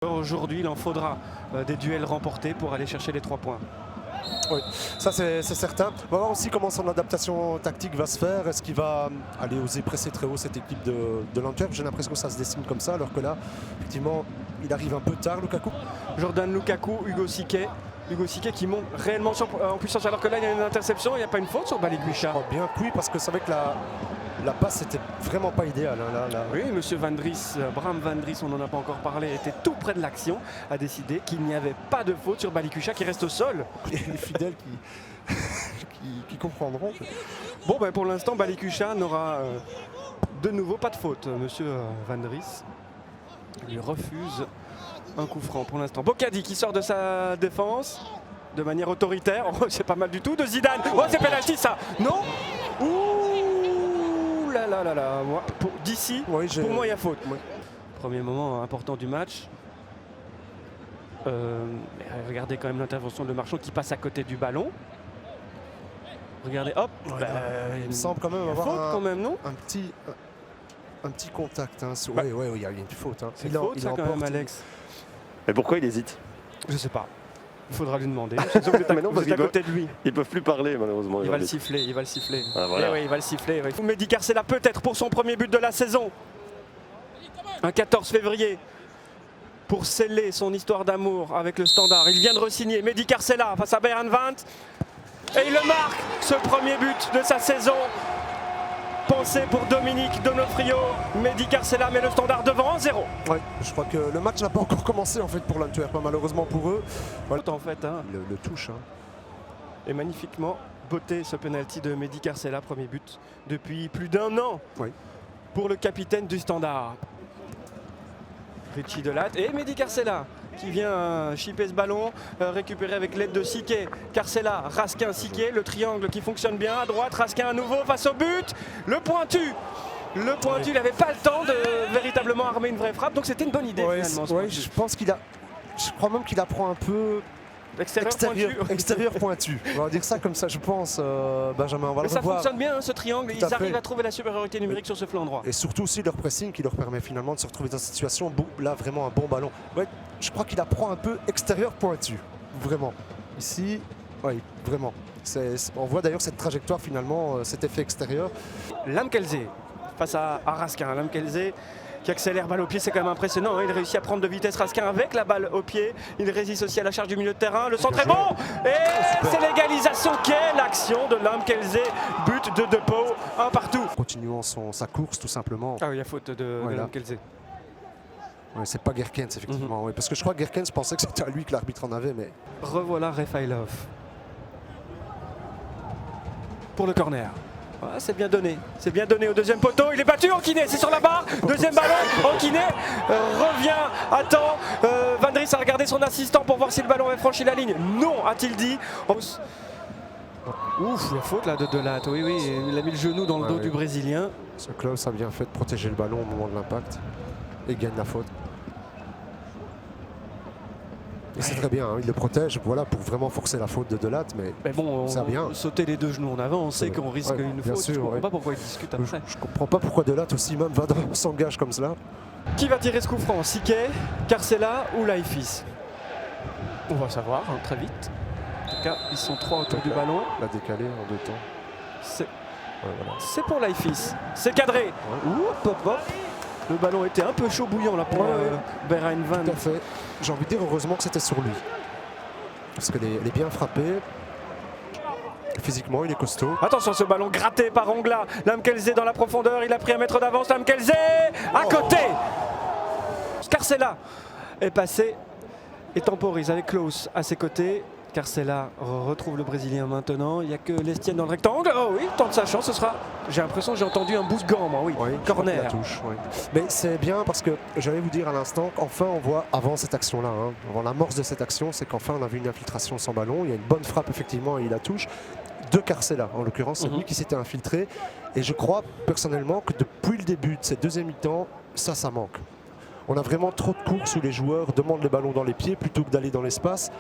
Aujourd'hui, il en faudra des duels remportés pour aller chercher les 3 points. Oui, ça c'est certain. On va voir aussi comment son adaptation tactique va se faire. Est-ce qu'il va aller oser presser très haut cette équipe de l'Antwerp? J'ai l'impression que ça se dessine comme ça, alors que là, effectivement, il arrive un peu tard, Lukaku. Jordan Lukaku, Hugo Siquet. Hugo Siquet qui monte réellement en puissance, alors que là, il y a une interception, il n'y a pas une faute sur Balikwisha. Oh, bien que oui, parce que c'est vrai que la passe n'était vraiment pas idéale. Hein, là. Oui, monsieur Van Dries, Bram Van Dries, on n'en a pas encore parlé, était tout près de l'action, a décidé qu'il n'y avait pas de faute sur Balikwisha qui reste au sol. Et les fidèles qui comprendront. Bon, ben, pour l'instant, Balikwisha n'aura de nouveau pas de faute. Monsieur Van Dries lui refuse un coup franc pour l'instant. Bocadi qui sort de sa défense de manière autoritaire. Oh, c'est pas mal du tout. De Zidane. Oh, c'est penalty ça. Non. Ouh là là là là. D'ici, oui, pour moi, il y a faute. Oui. Premier moment important du match. Regardez quand même l'intervention de Marchand qui passe à côté du ballon. Regardez, hop. Ouais, il me semble quand même avoir faute quand même, non? un petit contact. Hein. Bah, oui, il y a une faute. Hein. C'est faute ça quand même, Alex. Mais pourquoi il hésite? Je sais pas. Il faudra lui demander. Vous êtes à côté de lui. Ils peuvent plus parler malheureusement. Il va le siffler, il va le siffler. Ah, voilà. Oui, il va le siffler. Oui. Mehdi Carcela peut-être pour son premier but de la saison. Un 14 février. Pour sceller son histoire d'amour avec le Standard. Il vient de re-signer Mehdi Carcela face à Bayern 20. Et il le marque, ce premier but de sa saison. Pensée pour Dominique Donofrio. Mehdi Carcela met le Standard devant 1-0. Oui, je crois que le match n'a pas encore commencé en fait pour l'Antwerp, malheureusement pour eux. Voilà. En fait, hein. Le touche. Hein. Et magnifiquement beauté ce penalty de Mehdi Carcela, premier but depuis plus d'1 an pour le capitaine du Standard. Richie Delatte et Mehdi Carcela qui vient chipper ce ballon, récupérer avec l'aide de Siquet. Carcela, Raskin, Siquet, le triangle qui fonctionne bien à droite, Raskin à nouveau face au but, le pointu, il n'avait pas le temps de véritablement armer une vraie frappe, donc c'était une bonne idée finalement. Je pense je crois même qu'il apprend un peu extérieur pointu. On va dire ça comme ça, je pense, Benjamin. On va Mais le ça revoir. fonctionne bien, hein, ce triangle. Ils arrivent à trouver la supériorité numérique sur ce flanc droit. Et surtout aussi leur pressing qui leur permet finalement de se retrouver dans cette situation. Là, vraiment un bon ballon. Ouais, je crois qu'il apprend un peu extérieur pointu. Vraiment. Ici, oui, vraiment. On voit d'ailleurs cette trajectoire finalement, cet effet extérieur. Lamkelze face à Raskin. Lamkelze qui accélère, balle au pied, c'est quand même impressionnant. Hein. Il réussit à prendre de vitesse Raskin avec la balle au pied. Il résiste aussi à la charge du milieu de terrain. Le centre est bon. Et c'est l'égalisation. Quelle action de Lamkelze. But de Depo, un partout. Continuons sa course tout simplement. Ah oui, il y a faute de Lamkelze. Ouais, c'est pas Gerkens effectivement. Oui, parce que je crois que Gerkens pensait que c'était à lui que l'arbitre en avait. Mais... Revoilà Refailov. Pour le corner. Ah, c'est bien donné au deuxième poteau, il est battu, Anquinet, c'est sur la barre, deuxième ballon, Anquinet revient à temps, Van Dries a regardé son assistant pour voir si le ballon avait franchi la ligne, non a-t-il dit. Ouf, la faute là de Delatte, oui, il a mis le genou dans le dos du Brésilien. Ce Klaus a bien fait de protéger le ballon au moment de l'impact et gagne la faute. Et c'est très bien, hein, il le protège pour vraiment forcer la faute de Delatte, mais bon, ça bien. Sauter les deux genoux en avant, on sait qu'on risque une faute. Je ne comprends pas pourquoi il discute après. Je comprends pas pourquoi Delatte aussi même s'engage comme cela. Qui va tirer ce coup franc? Siquet, Carcela ou Laïfis? On va savoir très vite. En tout cas, ils sont 3 autour du ballon. La décalé en 2 temps. C'est pour Laïfis. C'est cadré. Hop. Le ballon était un peu chaud bouillant là pour Bayern 20. Tout à fait. J'ai envie de dire heureusement que c'était sur lui. Parce qu'elle est bien frappée. Physiquement, il est costaud. Attention, ce ballon gratté par Ongla. Lamkelze dans la profondeur. Il a pris 1 mètre d'avance. Lamkelze à côté. Carcela est passé et temporise avec Klaus à ses côtés. Carcela retrouve le Brésilien maintenant. Il n'y a que Lestienne dans le rectangle. Oh oui, tente sa chance. Ce sera. J'ai l'impression, j'ai entendu un bousgant, moi. Oui, corner. La touche, Mais c'est bien parce que j'allais vous dire à l'instant qu'enfin on voit avant cette action-là, avant l'amorce de cette action, c'est qu'enfin on a vu une infiltration sans ballon. Il y a une bonne frappe effectivement et il la touche. De Carcela, en l'occurrence, c'est lui qui s'était infiltré. Et je crois personnellement que depuis le début de cette deuxième mi-temps, ça manque. On a vraiment trop de courses où les joueurs demandent le ballon dans les pieds plutôt que d'aller dans l'espace.